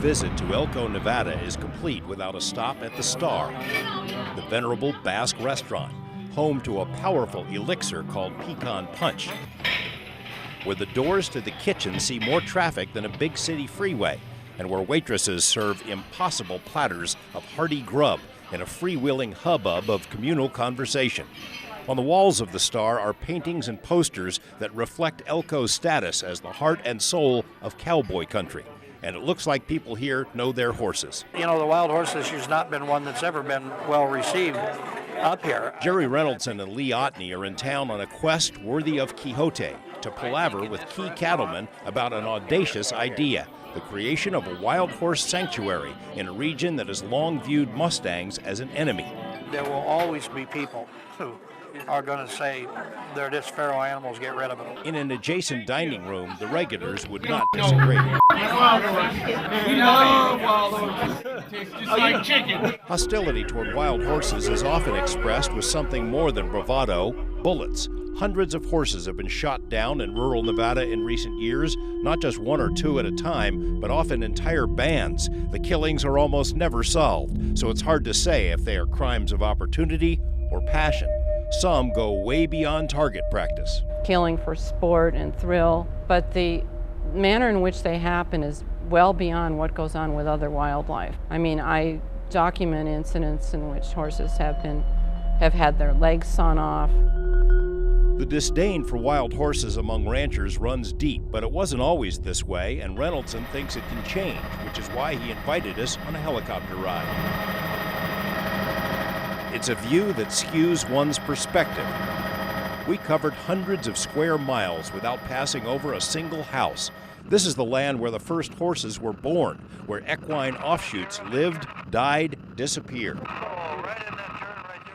visit to Elko, Nevada is complete without a stop at the Star, the venerable Basque restaurant, home to a powerful elixir called pecan punch, where the doors to the kitchen see more traffic than a big city freeway, and where waitresses serve impossible platters of hearty grub in a freewheeling hubbub of communal conversation. On the walls of the Star are paintings and posters that reflect Elko's status as the heart and soul of cowboy country. And it looks like people here know their horses. You know, the wild horse issue has not been one that's ever been well received up here. Jerry Reynoldson and Lee Otney are in town on a quest worthy of Quixote to palaver with key cattlemen about an audacious idea: the creation of a wild horse sanctuary in a region that has long viewed Mustangs as an enemy. There will always be people who are going to say they're just feral animals, get rid of them. In an adjacent dining room, the regulars would not disagree. Hostility toward wild horses is often expressed with something more than bravado: bullets. Hundreds of horses have been shot down in rural Nevada in recent years, not just one or two at a time, but often entire bands. The killings are almost never solved, so it's hard to say if they are crimes of opportunity or passion. Some go way beyond target practice. Killing for sport and thrill, but the manner in which they happen is well beyond what goes on with other wildlife. I mean, I document incidents in which horses have had their legs sawn off. The disdain for wild horses among ranchers runs deep, but it wasn't always this way, and Reynoldson thinks it can change, which is why he invited us on a helicopter ride. It's a view that skews one's perspective. We covered hundreds of square miles without passing over a single house. This is the land where the first horses were born, where equine offshoots lived, died, disappeared.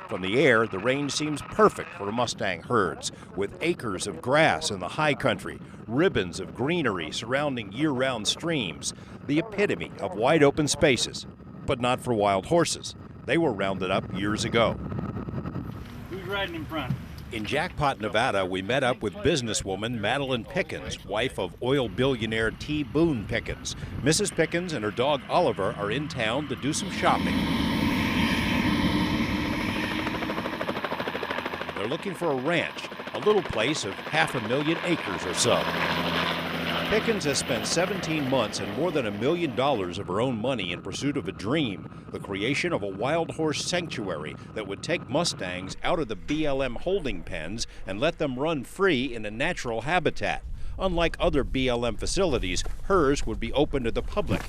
From the air, the range seems perfect for Mustang herds, with acres of grass in the high country, ribbons of greenery surrounding year-round streams, the epitome of wide-open spaces, but not for wild horses. They were rounded up years ago. Who's riding in front? In Jackpot, Nevada, we met up with businesswoman Madeline Pickens, wife of oil billionaire T. Boone Pickens. Mrs. Pickens and her dog Oliver are in town to do some shopping. They're looking for a ranch, a little place of 500,000 acres or so. Pickens has spent 17 months and more than $1 million of her own money in pursuit of a dream: the creation of a wild horse sanctuary that would take Mustangs out of the BLM holding pens and let them run free in a natural habitat. Unlike other BLM facilities, hers would be open to the public.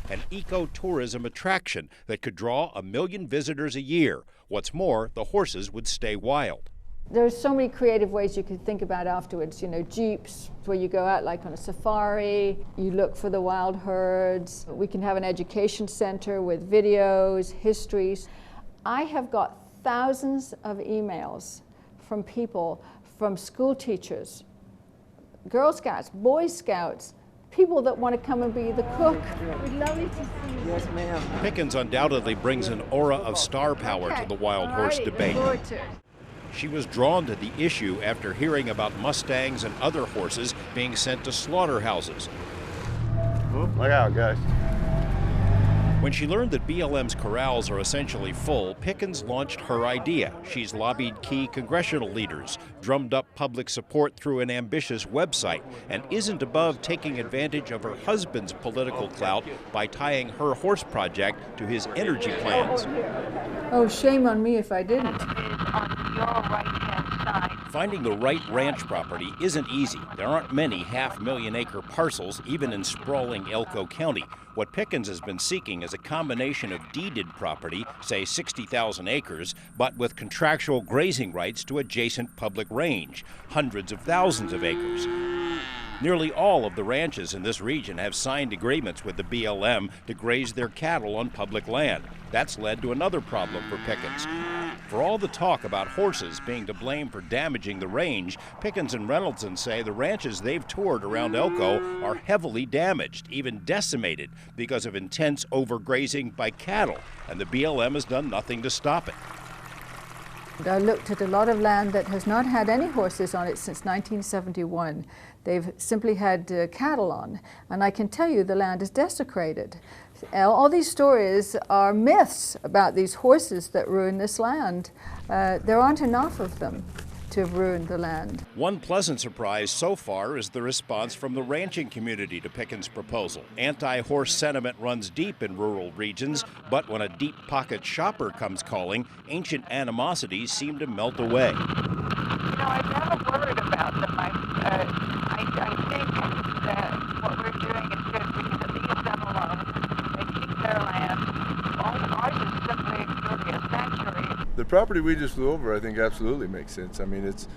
An eco-tourism attraction that could draw 1 million visitors a year. What's more, the horses would stay wild. There's so many creative ways you could think about afterwards. You know, jeeps, where you go out like on a safari, you look for the wild herds. We can have an education center with videos, histories. I have got thousands of emails from people, from school teachers, Girl Scouts, Boy Scouts, people that want to come and be the cook. We'd love you to see you. Yes, ma'am. Pickens undoubtedly brings an aura of star power to the wild horse debate. She was drawn to the issue after hearing about Mustangs and other horses being sent to slaughterhouses. Look out, guys. When she learned that BLM's corrals are essentially full, Pickens launched her idea. She's lobbied key congressional leaders, drummed up public support through an ambitious website, and isn't above taking advantage of her husband's political clout by tying her horse project to his energy plans. Oh, shame on me if I didn't. Finding the right ranch property isn't easy. There aren't many 500,000 acre parcels, even in sprawling Elko County. What Pickens has been seeking is a combination of deeded property, say 60,000 acres, but with contractual grazing rights to adjacent public range, hundreds of thousands of acres. Nearly all of the ranches in this region have signed agreements with the BLM to graze their cattle on public land. That's led to another problem for Pickens. For all the talk about horses being to blame for damaging the range, Pickens and Reynoldson say the ranches they've toured around Elko are heavily damaged, even decimated, because of intense overgrazing by cattle, and the BLM has done nothing to stop it. I looked at a lot of land that has not had any horses on it since 1971. They've simply had cattle on, and I can tell you the land is desecrated. All these stories are myths about these horses that ruin this land. There aren't enough of them to have ruined the land. One pleasant surprise so far is the response from the ranching community to Pickens' proposal. Anti-horse sentiment runs deep in rural regions, but when a deep-pocket shopper comes calling, ancient animosities seem to melt away. You know, I've never worried about them. I think that what we're doing is good because it leaves them alone. They keep their land. All the horses simply exuding a sanctuary. The property we just flew over, I think, absolutely makes sense. I mean, it's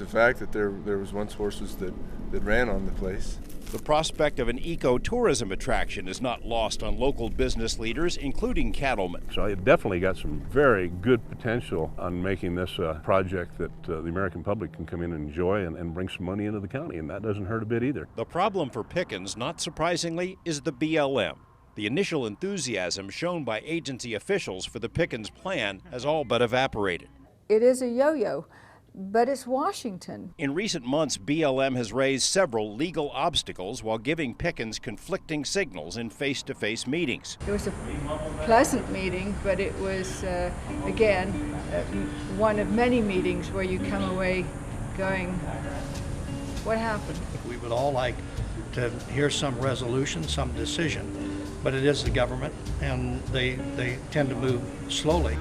a fact that there was once horses that ran on the place. The prospect of an eco-tourism attraction is not lost on local business leaders, including cattlemen. So it definitely got some very good potential on making this a project that the American public can come in and enjoy and bring some money into the county, and that doesn't hurt a bit either. The problem for Pickens, not surprisingly, is the BLM. The initial enthusiasm shown by agency officials for the Pickens plan has all but evaporated. It is a yo-yo, but it's Washington. In recent months, BLM has raised several legal obstacles while giving Pickens conflicting signals in face-to-face meetings. It was a pleasant meeting, but it was, again, one of many meetings where you come away going, what happened? We would all like to hear some resolution, some decision, but it is the government, and they tend to move slowly.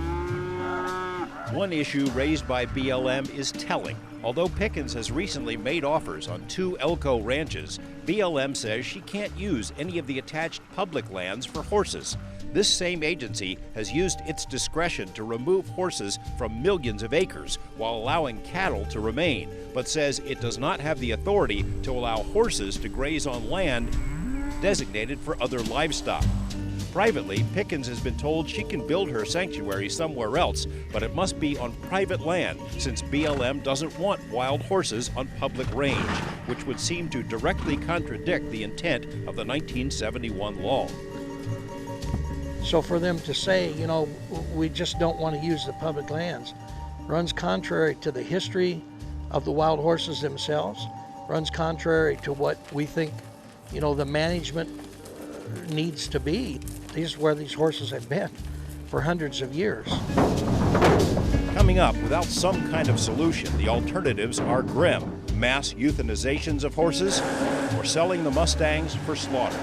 One issue raised by BLM is telling. Although Pickens has recently made offers on 2 Elko ranches, BLM says she can't use any of the attached public lands for horses. This same agency has used its discretion to remove horses from millions of acres while allowing cattle to remain, but says it does not have the authority to allow horses to graze on land designated for other livestock. Privately, Pickens has been told she can build her sanctuary somewhere else, but it must be on private land since BLM doesn't want wild horses on public range, which would seem to directly contradict the intent of the 1971 law. So for them to say, you know, we just don't want to use the public lands, runs contrary to the history of the wild horses themselves, runs contrary to what we think, you know, the management needs to be. This is where these horses have been for hundreds of years. Coming up, without some kind of solution, the alternatives are grim. Mass euthanizations of horses or selling the Mustangs for slaughter.